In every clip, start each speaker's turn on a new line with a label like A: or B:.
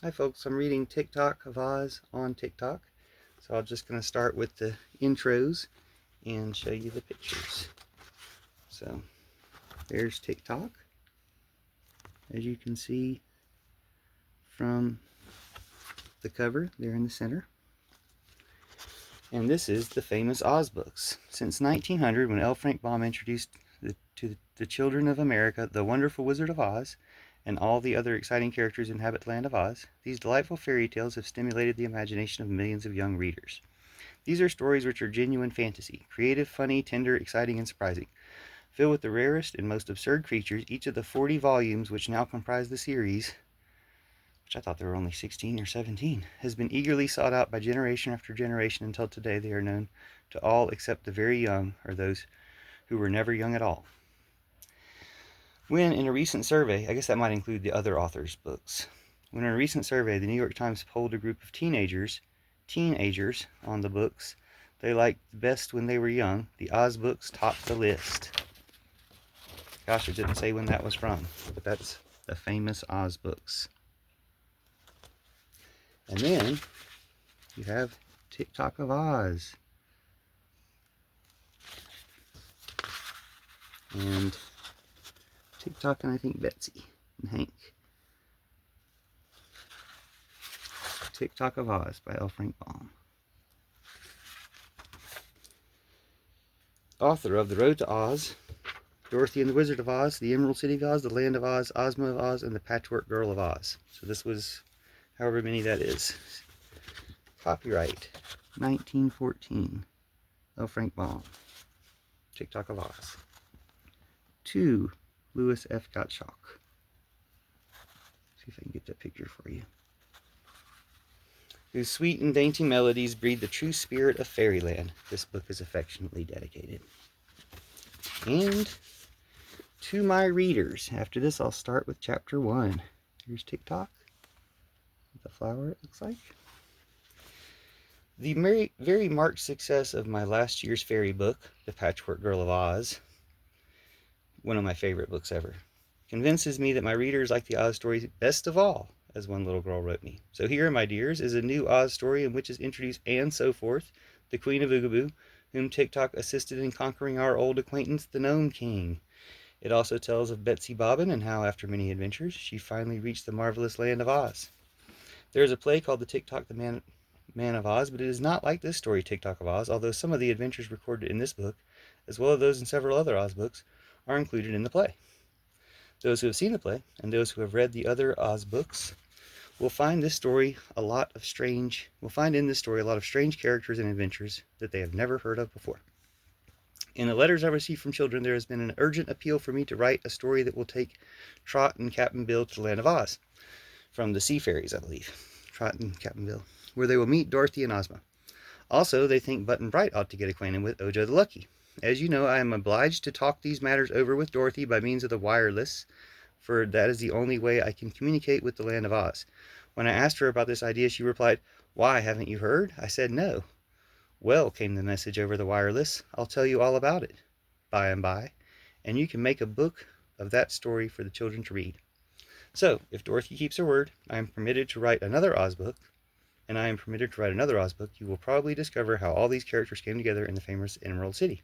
A: Hi folks, I'm reading Tik Tok of Oz on TikTok. So I'm just going to start with the intros and show you the pictures. So there's Tik Tok, as you can see from the cover there in the center. And this is the famous Oz books. Since 1900, when L Frank Baum introduced to the children of America The Wonderful Wizard of Oz and all the other exciting characters inhabit the land of Oz, these delightful fairy tales have stimulated the imagination of millions of young readers. These are stories which are genuine fantasy, creative, funny, tender, exciting, and surprising. Filled with the rarest and most absurd creatures, each of the 40 volumes which now comprise the series, which I thought there were only 16 or 17, has been eagerly sought out by generation after generation until today they are known to all except the very young, or those who were never young at all. When in a recent survey, I guess that might include the other authors' books, when in a recent survey the New York Times polled a group of teenagers on the books they liked best when they were young, the Oz books topped the list. Gosh, it didn't say when that was from, but that's the famous Oz books. And then you have Tik Tok of Oz. And Tik Tok and I think Betsy and Hank. Tik Tok of Oz by L Frank Baum. Author of The Road to Oz, Dorothy and the Wizard of Oz, The Emerald City of Oz, The Land of Oz, Ozma of Oz, and The Patchwork Girl of Oz. So this was however many that is. Copyright 1914. L Frank Baum. Tik Tok of Oz. To Louis F. Gottschalk. See if I can get that picture for you. Whose sweet and dainty melodies breathe the true spirit of fairyland, this book is affectionately dedicated. And to my readers, after this I'll start with chapter 1. Here's Tik Tok, the flower it looks like. The very marked success of my last year's fairy book, The Patchwork Girl of Oz, one of my favorite books ever, convinces me that my readers like the Oz stories best of all, as one little girl wrote me. So here, my dears, is a new Oz story in which is introduced Anne Soforth, the Queen of Oogaboo, whom Tik Tok assisted in conquering our old acquaintance, the Gnome King. It also tells of Betsy Bobbin and how, after many adventures, she finally reached the marvelous land of Oz. There is a play called The Tik Tok, the Man of Oz, but it is not like this story, Tik Tok of Oz, although some of the adventures recorded in this book, as well as those in several other Oz books, are included in the play. Those who have seen the play, and those who have read the other Oz books, will find in this story a lot of strange characters and adventures that they have never heard of before. In the letters I received from children, there has been an urgent appeal for me to write a story that will take Trot and Captain Bill to the land of Oz, from the Sea Fairies, I believe, Trot and Captain Bill, where they will meet Dorothy and Ozma. Also, they think Button Bright ought to get acquainted with Ojo the Lucky. As you know, I am obliged to talk these matters over with Dorothy by means of the wireless, for that is the only way I can communicate with the land of Oz. When I asked her about this idea, she replied, "Why, haven't you heard?" I said, "No." "Well," came the message over the wireless, "I'll tell you all about it by and by, and you can make a book of that story for the children to read." So, if Dorothy keeps her word, I am permitted to write another Oz book, you will probably discover how all these characters came together in the famous Emerald City.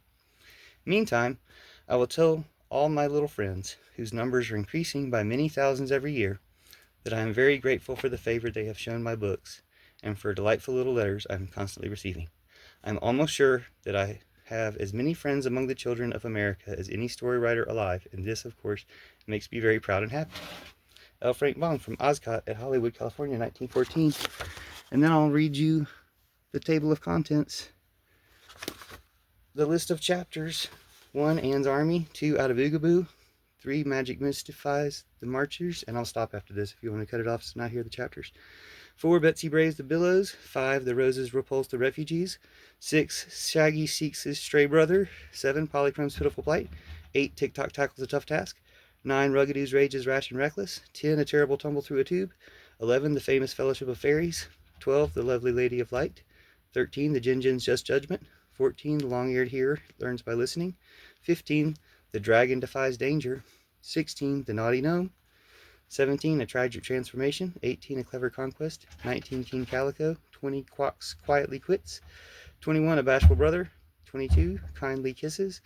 A: Meantime, I will tell all my little friends, whose numbers are increasing by many thousands every year, that I am very grateful for the favor they have shown my books, and for delightful little letters I am constantly receiving. I am almost sure that I have as many friends among the children of America as any story writer alive, and this, of course, makes me very proud and happy. L. Frank Baum from Oscott at Hollywood, California, 1914. And then I'll read you the table of contents. The list of chapters. 1, Anne's Army. 2, Out of Oogaboo. 3, Magic Mystifies the Marchers. And I'll stop after this if you want to cut it off so not hear the chapters. 4, Betsy Braves the Billows. 5, The Roses Repulse the Refugees. 6, Shaggy Seeks His Stray Brother. 7, Polychrome's Pitiful Plight. 8, Tik Tok Tackles a Tough Task. 9, Ruggedoo's Rage is Rash and Reckless. 10, A Terrible Tumble Through a Tube. 11, The Famous Fellowship of Fairies. 12, The Lovely Lady of Light. 13, The Jinjin's Just Judgment. 14, The Long-Eared Hearer Learns by Listening. 15, The Dragon Defies Danger. 16, The Naughty Gnome. 17, A Tragic Transformation. 18, A Clever Conquest. 19, King Calico. 20, Quox Quietly Quits. 21, A Bashful Brother. 22, Kindly Kisses.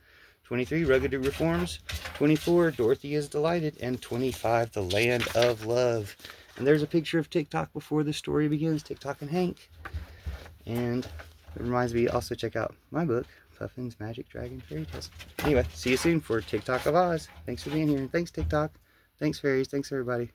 A: 23, Rugged Reforms. 24, Dorothy is Delighted. And 25, The Land of Love. And there's a picture of TikTok before the story begins, TikTok and Hank. And it reminds me, also check out my book, Puffin's Magic Dragon Fairy Tales. Anyway, see you soon for TikTok of Oz. Thanks for being here. And thanks, TikTok. Thanks, fairies. Thanks, everybody.